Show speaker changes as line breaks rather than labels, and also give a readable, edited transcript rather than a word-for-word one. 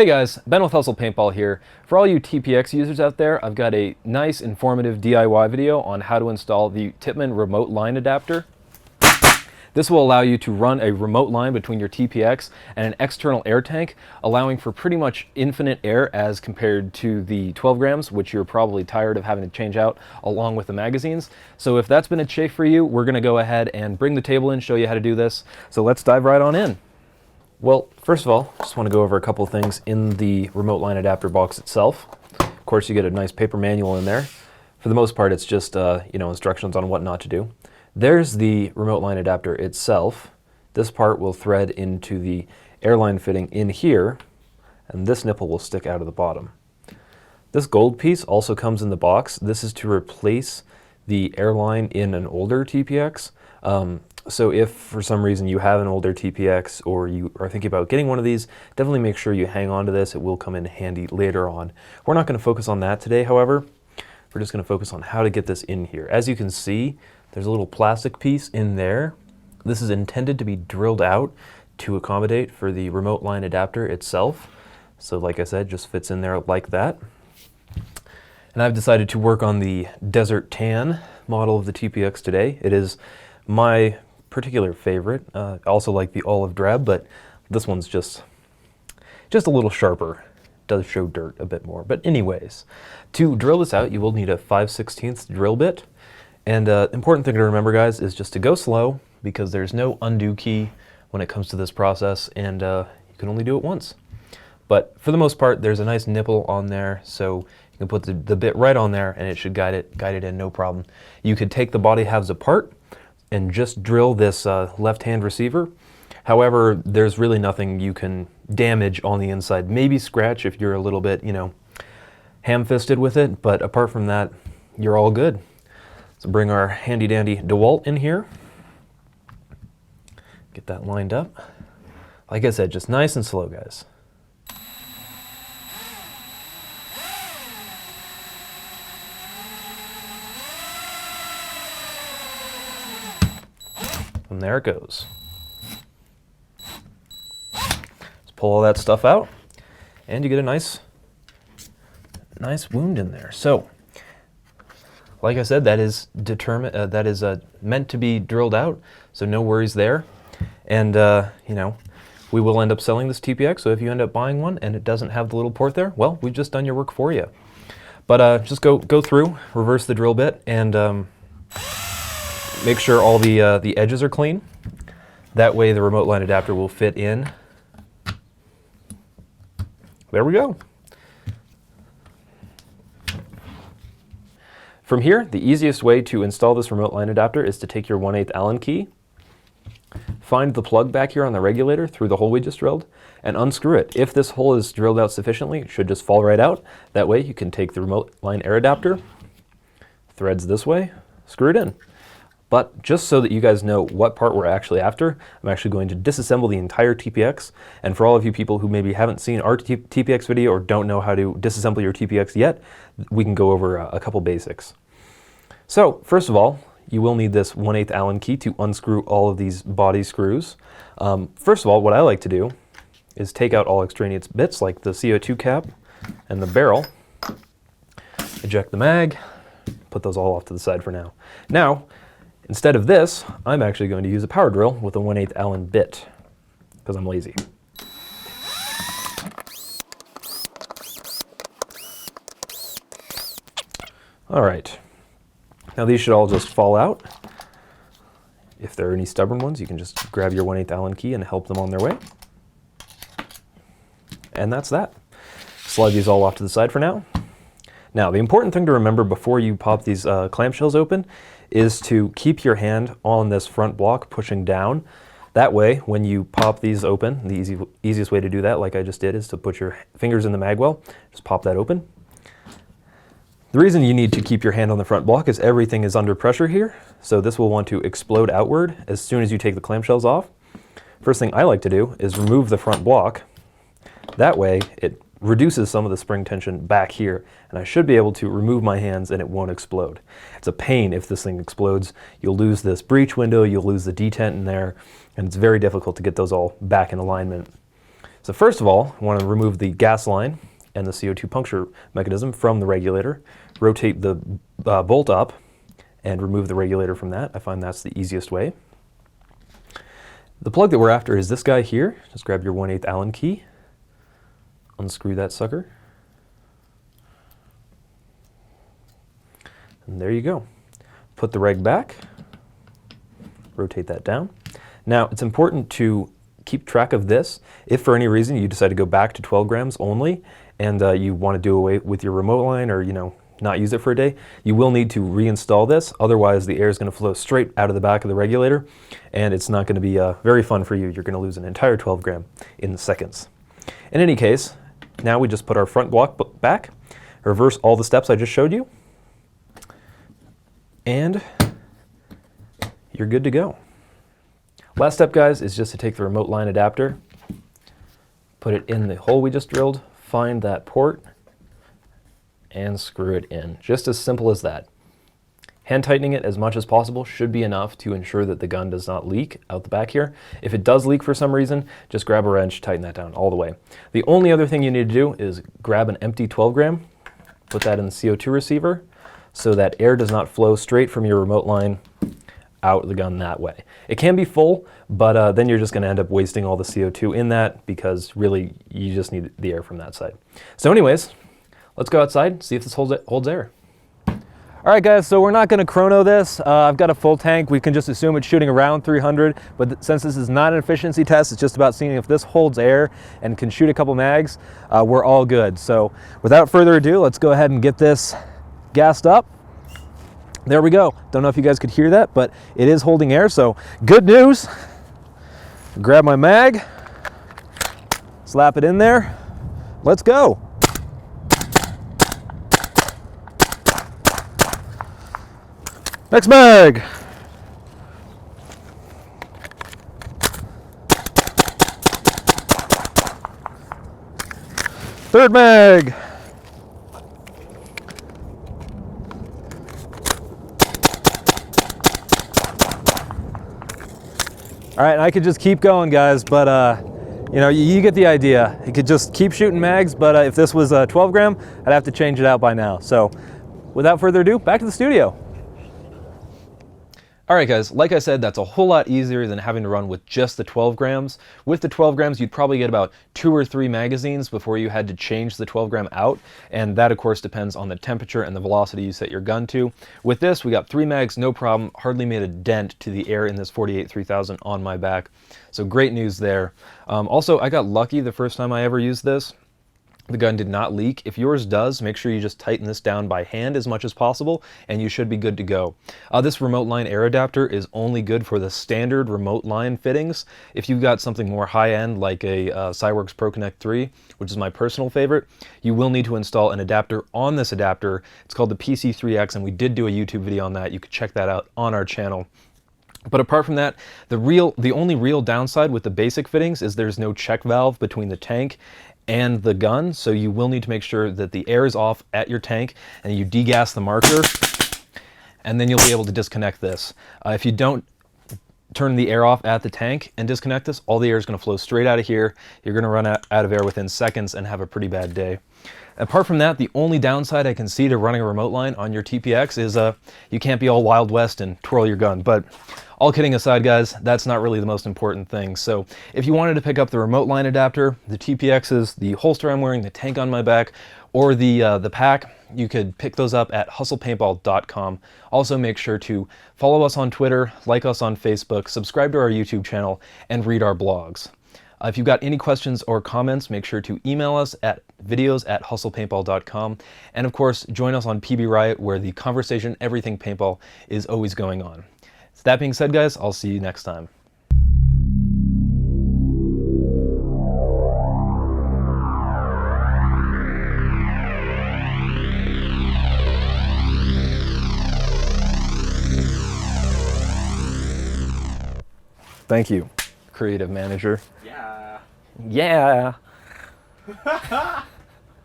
Hey guys, Ben with Hustle Paintball here. For all you TPX users out there, I've got a nice informative DIY video on how to install the Tippmann remote line adapter. This will allow you to run a remote line between your TPX and an external air tank, allowing for pretty much infinite air as compared to the 12 grams, which you're probably tired of having to change out along with the magazines. So if that's been a chafe for you, we're gonna go ahead and bring the table in, show you how to do this. So let's dive right on in. Well, first of all, just want to go over a couple of things in the remote line adapter box itself. Of course, you get a nice paper manual in there. For the most part, it's just instructions on what not to do. There's the remote line adapter itself. This part will thread into the airline fitting in here, and this nipple will stick out of the bottom. This gold piece also comes in the box. This is to replace the airline in an older TPX. So if for some reason you have an older TPX or you are thinking about getting one of these, definitely make sure you hang on to this. It will come in handy later on. We're not going to focus on that today, however. We're just going to focus on how to get this in here. As you can see, there's a little plastic piece in there. This is intended to be drilled out to accommodate for the remote line adapter itself. So like I said, just fits in there like that. And I've decided to work on the Desert Tan model of the TPX today. It is my particular favorite. I also like the olive drab, but this one's just a little sharper. Does show dirt a bit more. But anyways, to drill this out, you will need a 5/16 drill bit. And important thing to remember, guys, is just to go slow, because there's no undo key when it comes to this process, and you can only do it once. But for the most part, there's a nice nipple on there, so you can put the bit right on there, and it should guide it in no problem. You could take the body halves apart and just drill this left-hand receiver. However, there's really nothing you can damage on the inside. Maybe scratch if you're a little bit, ham-fisted with it, but apart from that, you're all good. So bring our handy-dandy DeWalt in here. Get that lined up. Like I said, just nice and slow, guys. And there it goes. Just pull all that stuff out, and you get a nice wound in there. So, like I said, that is meant to be drilled out, so no worries there. And we will end up selling this TPX. So if you end up buying one and it doesn't have the little port there, well, we've just done your work for you. But just go through, reverse the drill bit, and make sure all the edges are clean. That way the remote line adapter will fit in. There we go. From here, the easiest way to install this remote line adapter is to take your 1/8 Allen key, find the plug back here on the regulator through the hole we just drilled, and unscrew it. If this hole is drilled out sufficiently, it should just fall right out. That way you can take the remote line air adapter, threads this way, screw it in. But just so that you guys know what part we're actually after, I'm actually going to disassemble the entire TPX. And for all of you people who maybe haven't seen our TPX video or don't know how to disassemble your TPX yet, we can go over a couple basics. So first of all, you will need this 1/8 Allen key to unscrew all of these body screws. First of all, what I like to do is take out all extraneous bits like the CO2 cap and the barrel, eject the mag, put those all off to the side for now. Now, instead of this, I'm actually going to use a power drill with a 1/8 Allen bit, because I'm lazy. All right, now these should all just fall out. If there are any stubborn ones, you can just grab your 1/8 Allen key and help them on their way. And that's that. Slide these all off to the side for now. Now, the important thing to remember before you pop these clamshells open is to keep your hand on this front block pushing down. That way, when you pop these open, the easiest way to do that, like I just did, is to put your fingers in the mag well. Just pop that open. The reason you need to keep your hand on the front block is everything is under pressure here, so this will want to explode outward as soon as you take the clamshells off. First thing I like to do is remove the front block. That way, it reduces some of the spring tension back here, and I should be able to remove my hands and it won't explode. It's a pain if this thing explodes. You'll lose this breech window, you'll lose the detent in there, and it's very difficult to get those all back in alignment. So first of all, I want to remove the gas line and the CO2 puncture mechanism from the regulator. Rotate the bolt up and remove the regulator from that. I find that's the easiest way. The plug that we're after is this guy here. Just grab your 1/8 Allen key, unscrew that sucker, and there you go. Put the reg back, rotate that down. Now it's important to keep track of this. If for any reason you decide to go back to 12 grams only and you want to do away with your remote line, or not use it for a day, you will need to reinstall this. Otherwise the air is going to flow straight out of the back of the regulator and it's not going to be very fun for you. You're going to lose an entire 12 gram in seconds. In any case, now we just put our front block back, reverse all the steps I just showed you, and you're good to go. Last step, guys, is just to take the remote line adapter, put it in the hole we just drilled, find that port, and screw it in. Just as simple as that. Hand tightening it as much as possible should be enough to ensure that the gun does not leak out the back here. If it does leak for some reason, just grab a wrench, tighten that down all the way. The only other thing you need to do is grab an empty 12 gram, put that in the CO2 receiver so that air does not flow straight from your remote line out the gun that way. It can be full, but then you're just going to end up wasting all the CO2 in that because really you just need the air from that side. So anyways, let's go outside, see if this holds air. All right, guys, so we're not going to chrono this. I've got a full tank. We can just assume it's shooting around 300, but since this is not an efficiency test, it's just about seeing if this holds air and can shoot a couple mags, we're all good. So without further ado, let's go ahead and get this gassed up. There we go. Don't know if you guys could hear that, but it is holding air, so good news. Grab my mag, slap it in there. Let's go. Next mag. Third mag. All right, and I could just keep going, guys, but you get the idea. You could just keep shooting mags, but if this was a 12 gram, I'd have to change it out by now. So without further ado, back to the studio. All right, guys, like I said, that's a whole lot easier than having to run with just the 12 grams. With the 12 grams, you'd probably get about 2 or 3 magazines before you had to change the 12 gram out. And that, of course, depends on the temperature and the velocity you set your gun to. With this, we got 3 mags, no problem, hardly made a dent to the air in this 48 3000 on my back. So great news there. Also, I got lucky the first time I ever used this. The gun did not leak. If yours does, make sure you just tighten this down by hand as much as possible and you should be good to go. This remote line air adapter is only good for the standard remote line fittings. If you've got something more high-end like a Cyworks Pro Connect 3, which is my personal favorite, you will need to install an adapter on this adapter. It's called the PC3X, and we did do a YouTube video on that. You could check that out on our channel. But apart from that, the only real downside with the basic fittings is there's no check valve between the tank and the gun, so you will need to make sure that the air is off at your tank and you degas the marker, and then you'll be able to disconnect this. If you don't turn the air off at the tank and disconnect this, all the air is going to flow straight out of here. You're going to run out of air within seconds and have a pretty bad day. Apart from that, the only downside I can see to running a remote line on your TPX is you can't be all Wild West and twirl your gun. But all kidding aside, guys, that's not really the most important thing. So if you wanted to pick up the remote line adapter, the TPXs, the holster I'm wearing, the tank on my back, or the pack, you could pick those up at hustlepaintball.com. Also make sure to follow us on Twitter, like us on Facebook, subscribe to our YouTube channel, and read our blogs. If you've got any questions or comments, make sure to email us at videos@hustlepaintball.com. And of course, join us on PB Riot, where the conversation everything paintball is always going on. So that being said, guys, I'll see you next time. Thank you, creative manager.
Yeah.
Yeah.